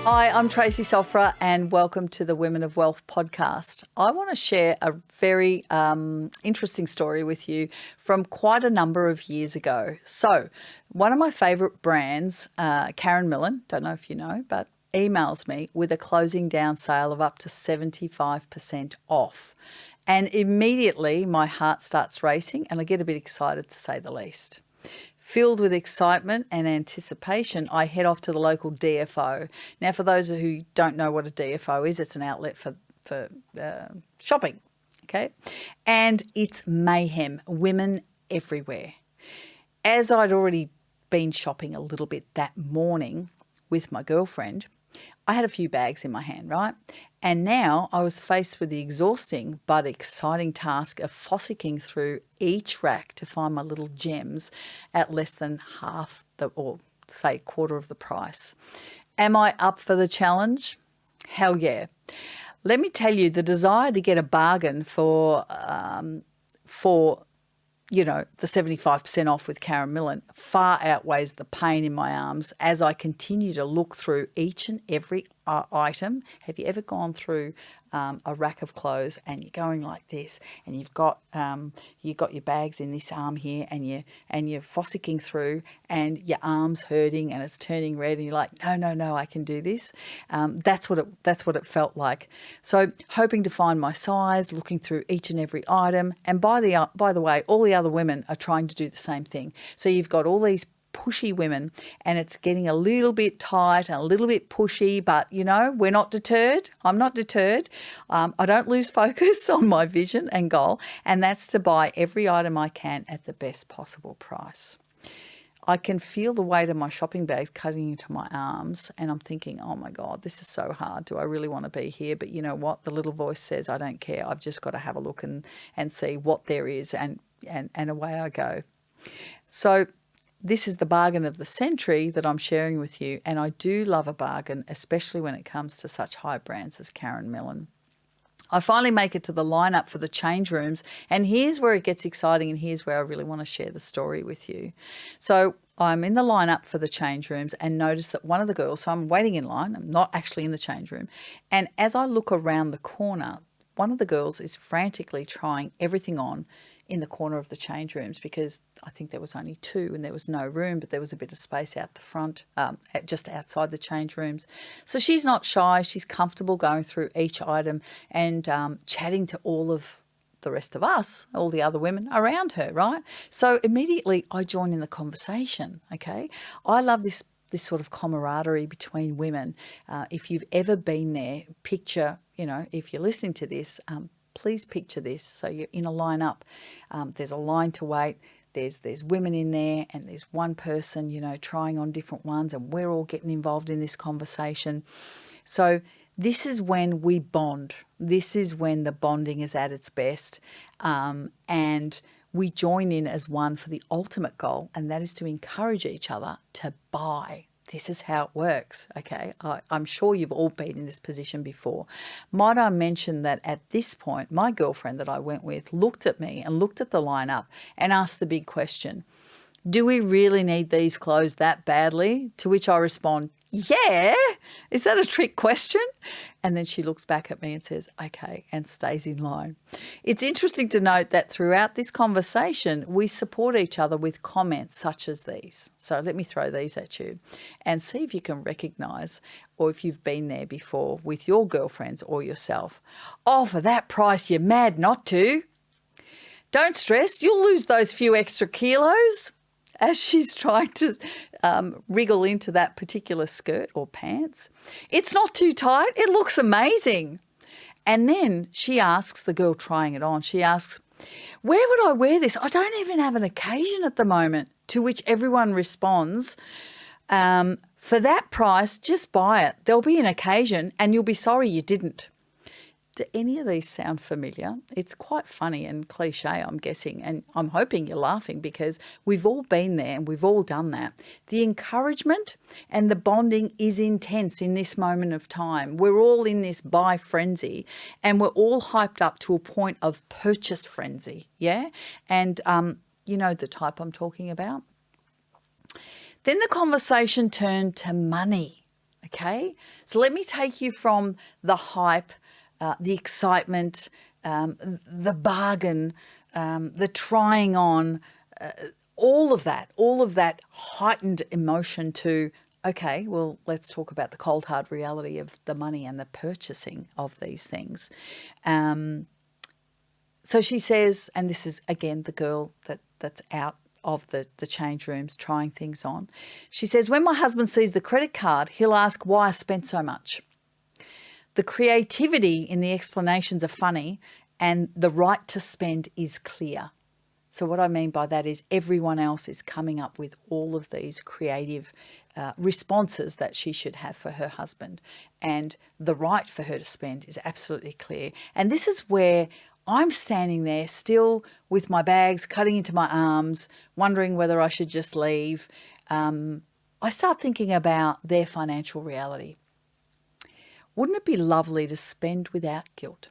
Hi, I'm Tracy Sofra and welcome to the Women of Wealth podcast. I want to share a very interesting story with you from quite a number of years ago. So one of my favourite brands, Karen Millen, don't know if you know, but emails me with a closing down sale of up to 75% off. And immediately my heart starts racing and I get a bit excited, to say the least. Filled with excitement and anticipation, I head off to the local DFO. Now, for those who don't know what a DFO is, it's an outlet for shopping, okay? And it's mayhem, women everywhere. As I'd already been shopping a little bit that morning with my girlfriend, I had a few bags in my hand, right? And now I was faced with the exhausting but exciting task of fossicking through each rack to find my little gems at less than half or say quarter of the price. Am I up for the challenge? Hell yeah. Let me tell you, the desire to get a bargain for the 75% off with Karen Millen far outweighs the pain in my arms as I continue to look through each and every item. Have you ever gone through a rack of clothes and you're going like this, and you've got your bags in this arm here, and you're fossicking through, and your arm's hurting and it's turning red, and you're like, no, I can do this. That's what it felt like. So hoping to find my size, looking through each and every item, and by the way, all the other women are trying to do the same thing. So you've got all these pushy women, and it's getting a little bit tight and a little bit pushy, but we're not deterred. I'm not deterred. I don't lose focus on my vision and goal, and that's to buy every item I can at the best possible price. I can feel the weight of my shopping bags cutting into my arms, and I'm thinking, oh my God, this is so hard. Do I really want to be here? But you know what? The little voice says, I don't care. I've just got to have a look and see what there is, and away I go. So this is the bargain of the century that I'm sharing with you, and I do love a bargain, especially when it comes to such high brands as Karen Millen. I finally make it to the lineup for the change rooms, and here's where it gets exciting, and here's where I really want to share the story with you. So I'm in the lineup for the change rooms and notice that one of the girls, so I'm waiting in line, I'm not actually in the change room, and as I look around the corner, one of the girls is frantically trying everything on in the corner of the change rooms, because I think there was only two and there was no room, but there was a bit of space out the front, just outside the change rooms. So she's not shy. She's comfortable going through each item and chatting to all of the rest of us, all the other women around her, right? So immediately I join in the conversation, okay? I love this sort of camaraderie between women. If you've ever been there, picture, if you're listening to this, please picture this. So you're in a lineup. There's a line to wait. There's women in there, and there's one person, trying on different ones, and we're all getting involved in this conversation. So this is when we bond. This is when the bonding is at its best, and we join in as one for the ultimate goal, and that is to encourage each other to buy. This is how it works, okay? I'm sure you've all been in this position before. Might I mention that at this point, my girlfriend that I went with looked at me and looked at the lineup and asked the big question, do we really need these clothes that badly? To which I respond, yeah. Is that a trick question? And then she looks back at me and says, okay, and stays in line. It's interesting to note that throughout this conversation, we support each other with comments such as these. So let me throw these at you and see if you can recognise, or if you've been there before with your girlfriends or yourself. Oh, for that price, you're mad not to. Don't stress, you'll lose those few extra kilos. As she's trying to wriggle into that particular skirt or pants. It's not too tight. It looks amazing. And then she asks the girl trying it on, she asks, where would I wear this? I don't even have an occasion at the moment. To which everyone responds, for that price, just buy it. There'll be an occasion and you'll be sorry you didn't. Do any of these sound familiar? It's quite funny and cliche, I'm guessing, and I'm hoping you're laughing because we've all been there and we've all done that. The encouragement and the bonding is intense in this moment of time. We're all in this buy frenzy and we're all hyped up to a point of purchase frenzy, yeah? And you know the type I'm talking about. Then the conversation turned to money. Okay, so let me take you from the hype, the excitement, the bargain, the trying on, all of that heightened emotion to, okay, well, let's talk about the cold, hard reality of the money and the purchasing of these things. So she says, and this is again the girl that's out of the change rooms trying things on. She says, when my husband sees the credit card, he'll ask why I spent so much. The creativity in the explanations are funny and the right to spend is clear. So what I mean by that is everyone else is coming up with all of these creative responses that she should have for her husband. And the right for her to spend is absolutely clear. And this is where I'm standing there still with my bags cutting into my arms, wondering whether I should just leave. I start thinking about their financial reality. Wouldn't it be lovely to spend without guilt?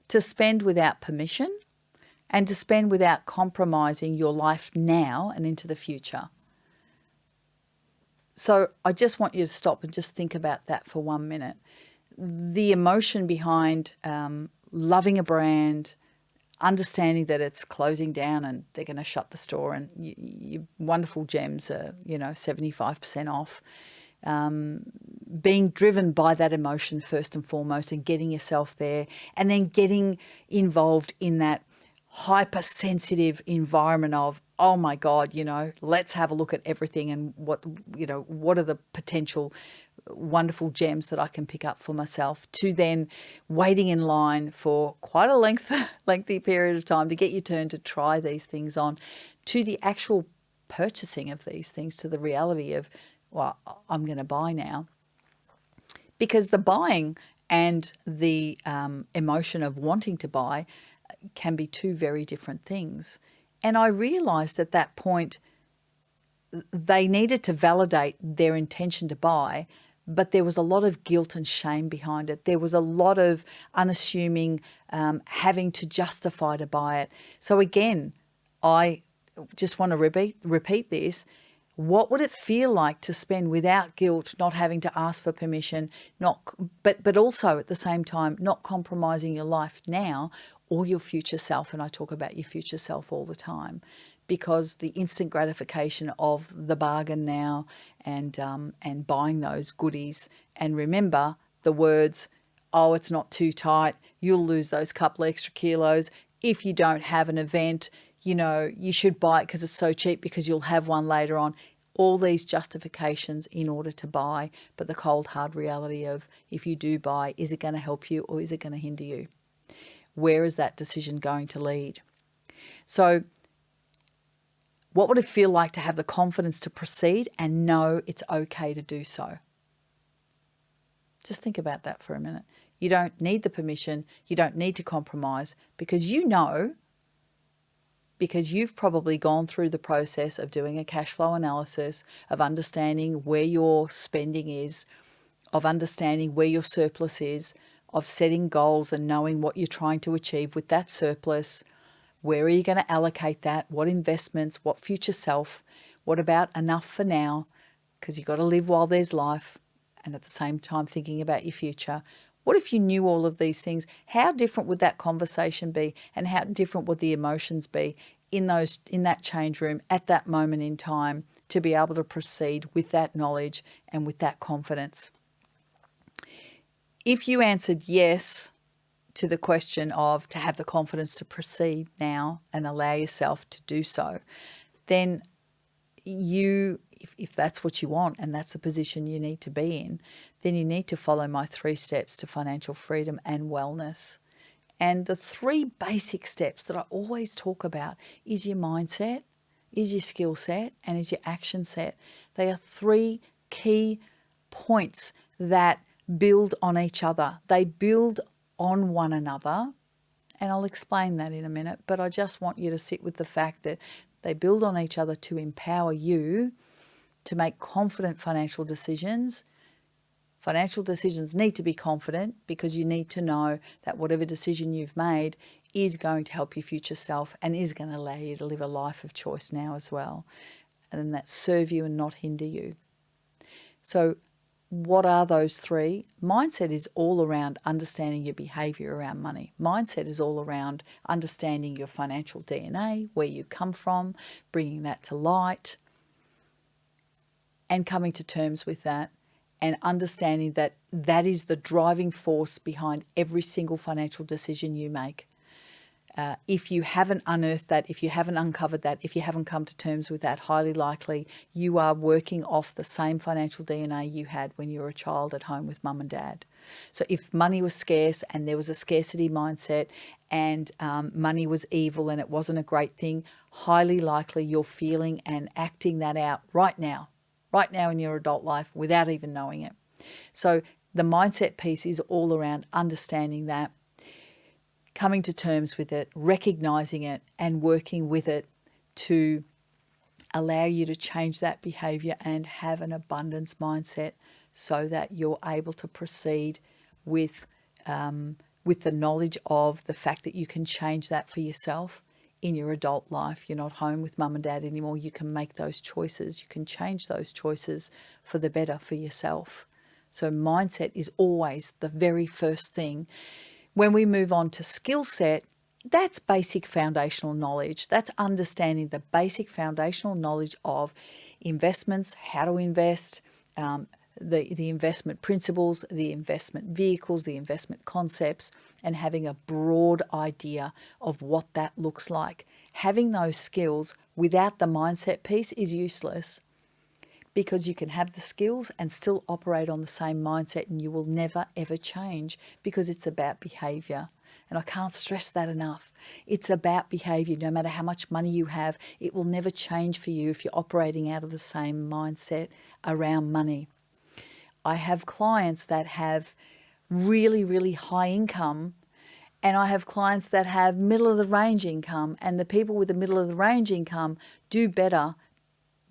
To spend without permission? And to spend without compromising your life now and into the future? So I just want you to stop and just think about that for 1 minute. The emotion behind loving a brand, understanding that it's closing down and they're going to shut the store and your wonderful gems are, 75% off. Being driven by that emotion first and foremost and getting yourself there, and then getting involved in that hypersensitive environment of, oh my God, let's have a look at everything and what are the potential wonderful gems that I can pick up for myself, to then waiting in line for quite a lengthy period of time to get your turn to try these things on, to the actual purchasing of these things, to the reality of, well, I'm going to buy now. Because the buying and the emotion of wanting to buy can be two very different things. And I realized at that point they needed to validate their intention to buy, but there was a lot of guilt and shame behind it. There was a lot of unassuming having to justify to buy it. So again, I just want to repeat this. What would it feel like to spend without guilt, not having to ask for permission, but also at the same time not compromising your life now or your future self? And I talk about your future self all the time, because the instant gratification of the bargain now and buying those goodies. And remember the words, oh, it's not too tight, you'll lose those couple extra kilos. If you don't have an event, you should buy it because it's so cheap because you'll have one later on. All these justifications in order to buy, but the cold, hard reality of, if you do buy, is it going to help you or is it going to hinder you? Where is that decision going to lead? So what would it feel like to have the confidence to proceed and know it's okay to do so? Just think about that for a minute. You don't need the permission. You don't need to compromise, because because you've probably gone through the process of doing a cash flow analysis, of understanding where your spending is, of understanding where your surplus is, of setting goals and knowing what you're trying to achieve with that surplus. Where are you going to allocate that? What investments? What future self? What about enough for now? Because you've got to live while there's life, and at the same time thinking about your future. What if you knew all of these things? How different would that conversation be, and how different would the emotions be in that change room at that moment in time, to be able to proceed with that knowledge and with that confidence? If you answered yes to the question of to have the confidence to proceed now and allow yourself to do so, then if that's what you want and that's the position you need to be in, then you need to follow my 3 steps to financial freedom and wellness. And the 3 basic steps that I always talk about is your mindset, is your skill set, and is your action set. They are 3 key points that build on each other. They build on one another, and I'll explain that in a minute, but I just want you to sit with the fact that they build on each other to empower you to make confident financial decisions. Financial decisions need to be confident, because you need to know that whatever decision you've made is going to help your future self and is going to allow you to live a life of choice now as well, and then that serve you and not hinder you. So what are those three? Mindset is all around understanding your behavior around money. Mindset is all around understanding your financial DNA, where you come from, bringing that to light, and coming to terms with that, and understanding that that is the driving force behind every single financial decision you make. If you haven't unearthed that, if you haven't uncovered that, if you haven't come to terms with that, highly likely you are working off the same financial DNA you had when you were a child at home with mum and dad. So if money was scarce and there was a scarcity mindset and money was evil and it wasn't a great thing, highly likely you're feeling and acting that out right now in your adult life without even knowing it. So the mindset piece is all around understanding that, coming to terms with it, recognizing it, and working with it to allow you to change that behavior and have an abundance mindset so that you're able to proceed with the knowledge of the fact that you can change that for yourself in your adult life. You're not home with mum and dad anymore. You can make those choices. You can change those choices for the better for yourself. So mindset is always the very first thing. When we move on to skill set, that's basic foundational knowledge. That's understanding the basic foundational knowledge of investments, how to invest, the investment principles, the investment vehicles, the investment concepts, and having a broad idea of what that looks like. Having those skills without the mindset piece is useless, because you can have the skills and still operate on the same mindset and you will never, ever change, because it's about behavior. And I can't stress that enough. It's about behavior. No matter how much money you have, it will never change for you if you're operating out of the same mindset around money. I have clients that have really, really high income, and I have clients that have middle of the range income, and the people with the middle of the range income do better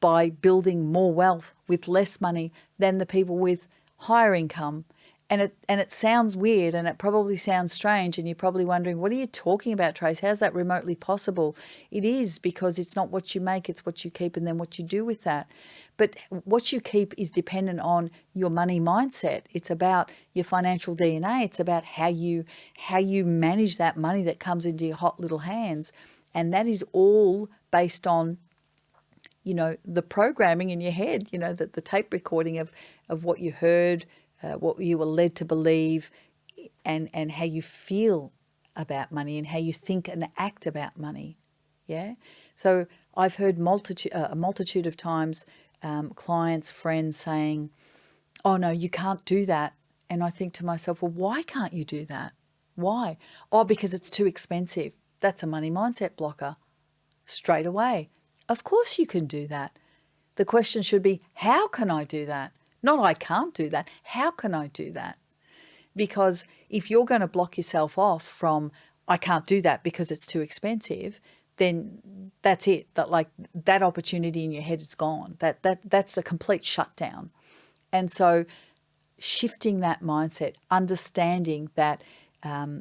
by building more wealth with less money than the people with higher income. And it sounds weird, and it probably sounds strange, and you're probably wondering, what are you talking about, Trace? How's that remotely possible? It is, because it's not what you make, it's what you keep, and then what you do with that. But what you keep is dependent on your money mindset. It's about your financial DNA. It's about how you manage that money that comes into your hot little hands. And that is all based on, the programming in your head, the tape recording of what you heard, what you were led to believe, and how you feel about money and how you think and act about money. Yeah. So I've heard a multitude of times, clients, friends saying, "Oh no, you can't do that." And I think to myself, well, why can't you do that? Why? Oh, because it's too expensive. That's a money mindset blocker. Straight away. Of course you can do that. The question should be, how can I do that? Not I can't do that. How can I do that? Because if you're going to block yourself off from, I can't do that because it's too expensive, then that's it. That opportunity in your head is gone. That's a complete shutdown. And so shifting that mindset, understanding that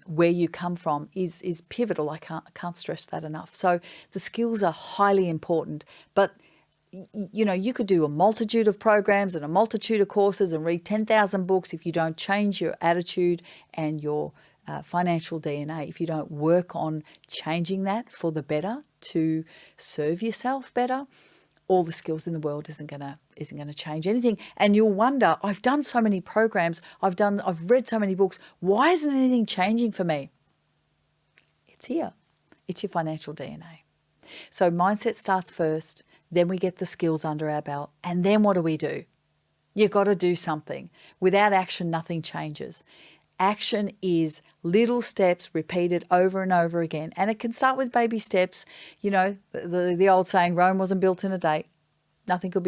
where you come from is pivotal. I can't stress that enough. So the skills are highly important, but you could do a multitude of programs and a multitude of courses and read 10,000 books. If you don't change your attitude and your financial DNA, if you don't work on changing that for the better to serve yourself better, all the skills in the world isn't gonna change anything. And you'll wonder, I've done so many programs, I've read so many books, why isn't anything changing for me? It's here. It's your financial DNA. So mindset starts first, then we get the skills under our belt, and then what do? You've got to do something. Without action, nothing changes. Action is little steps repeated over and over again. And it can start with baby steps. The old saying, Rome wasn't built in a day. Nothing could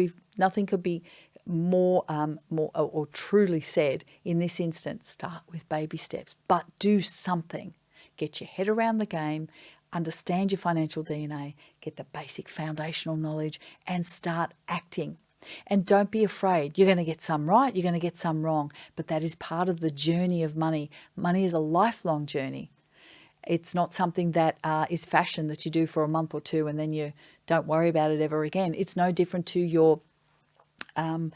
be more or truly said in this instance. Start with baby steps, but do something. Get your head around the game, understand your financial DNA, get the basic foundational knowledge, and start acting. And don't be afraid. You're going to get some right, you're going to get some wrong, but that is part of the journey of money. Money is a lifelong journey. It's not something that is fashion that you do for a month or two and then you don't worry about it ever again. It's no different to your to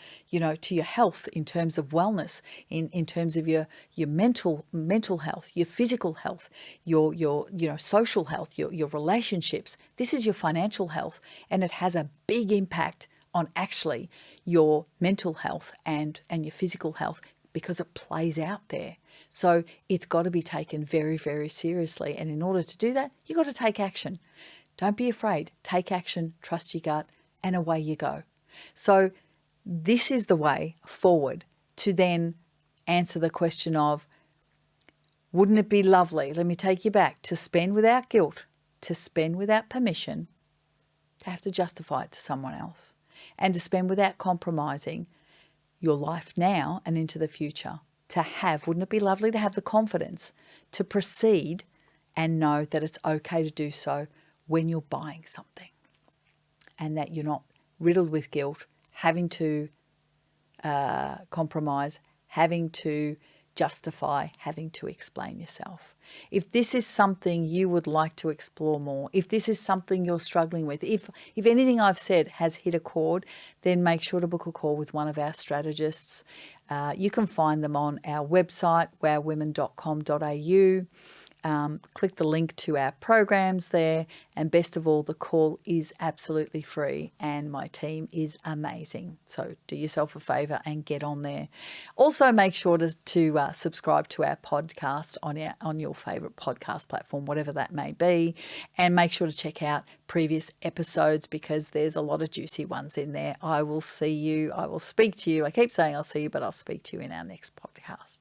your health in terms of wellness, in terms of your mental health, your physical health, your social health, your relationships. This is your financial health, and it has a big impact on actually your mental health and your physical health, because it plays out there. So it's got to be taken very, very seriously. And in order to do that, you've got to take action. Don't be afraid. Take action, trust your gut, and away you go. So this is the way forward to then answer the question of, wouldn't it be lovely, let me take you back, to spend without guilt, to spend without permission, to have to justify it to someone else, and to spend without compromising your life now and into the future. To have, wouldn't it be lovely to have the confidence to proceed and know that it's okay to do so when you're buying something, and that you're not riddled with guilt, having to compromise, having to justify, having to explain yourself. If this is something you would like to explore more, if this is something you're struggling with, if anything I've said has hit a chord, then make sure to book a call with one of our strategists. You can find them on our website, wowwomen.com.au. Click the link to our programs there, and best of all, the call is absolutely free, and my team is amazing. So do yourself a favour and get on there. Also, make sure to subscribe to our podcast on your favourite podcast platform, whatever that may be, and make sure to check out previous episodes, because there's a lot of juicy ones in there. I will speak to you. I keep saying I'll see you, but I'll speak to you in our next podcast.